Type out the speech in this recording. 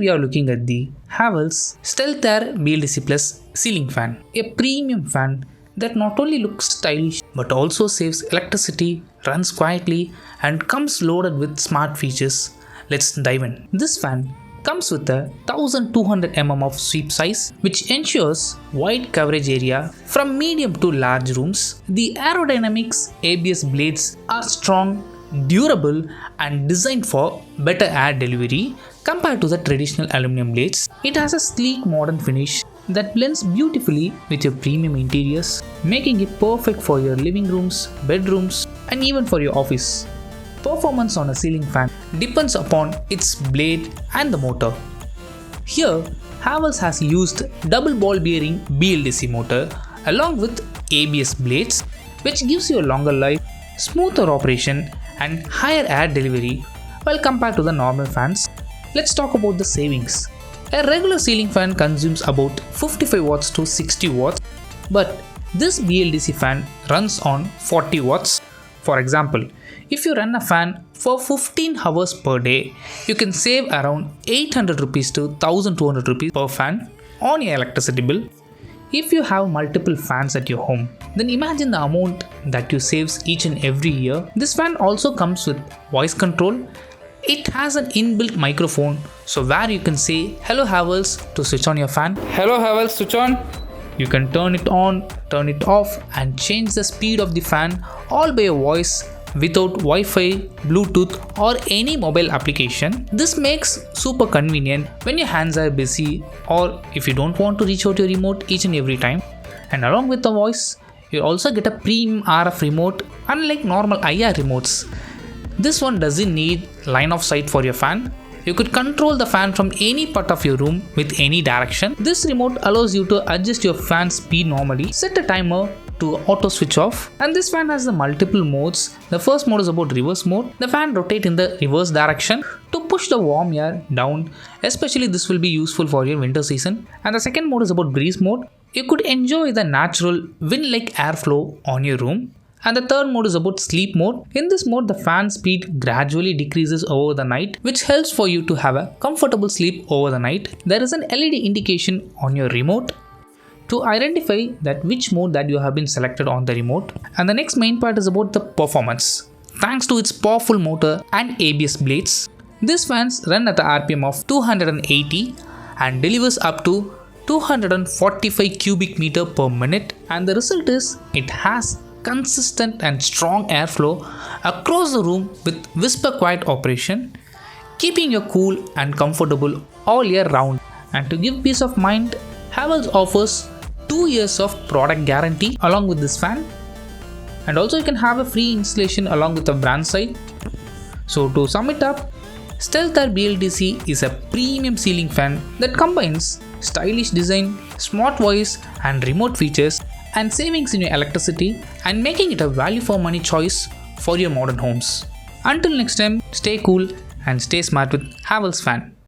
we are looking at the Havells Stealth BLDC Plus ceiling fan, a premium fan that not only looks stylish but also saves electricity, runs quietly and comes loaded with smart features. Let's dive in. This fan comes with a 1200 mm of sweep size, which ensures wide coverage area from medium to large rooms. The aerodynamics ABS blades are strong, durable and designed for better air delivery compared to the traditional aluminum blades. It has a sleek modern finish that blends beautifully with your premium interiors, making it perfect for your living rooms, bedrooms and even for your office. Performance on a ceiling fan depends upon its blade and the motor. Here, Havells has used double ball bearing BLDC motor along with ABS blades, which gives you a longer life, smoother operation and higher air delivery while compared to the normal fans. Let's talk about the savings. A regular ceiling fan consumes about 55 watts to 60 watts, but this BLDC fan runs on 40 watts. For example, if you run a fan for 15 hours per day, you can save around 800 rupees to 1200 rupees per fan on your electricity bill. If you have multiple fans at your home, then imagine the amount that you save each and every year. This fan also comes with voice control. It has an inbuilt microphone, so where you can say "Hello Havells" to switch on your fan. "Hello Havells, switch on." You can turn it on, turn it off and change the speed of the fan all by your voice without Wi-Fi, Bluetooth or any mobile application. This makes super convenient when your hands are busy or if you don't want to reach out your remote each and every time. And along with the voice, you also get a premium RF remote unlike normal IR remotes. This one doesn't need line of sight for your fan. You could control the fan from any part of your room with any direction. This remote allows you to adjust your fan speed normally, set a timer to auto switch off, and this fan has the multiple modes. The first mode is about reverse mode. The fan rotates in the reverse direction to push the warm air down, especially this will be useful for your winter season. And the second mode is about breeze mode. You could enjoy the natural wind-like airflow on your room. And the third mode is about sleep mode. In this mode, the fan speed gradually decreases over the night, which helps for you to have a comfortable sleep over the night. There is an LED indication on your remote to identify that which mode that you have been selected on the remote. And the next main part is about the performance. Thanks to its powerful motor and ABS blades, these fans run at the RPM of 280 and delivers up to 245 cubic meter per minute. And the result is it has consistent and strong airflow across the room with whisper quiet operation, keeping you cool and comfortable all year round. And to give peace of mind, Havells offers 2 years of product guarantee along with this fan, and also you can have a free installation along with the brand site. So to sum it up, Stealth BLDC is a premium ceiling fan that combines stylish design, smart voice and remote features and savings in your electricity and making it a value for money choice for your modern homes. Until next time, stay cool and stay smart with Havells fan.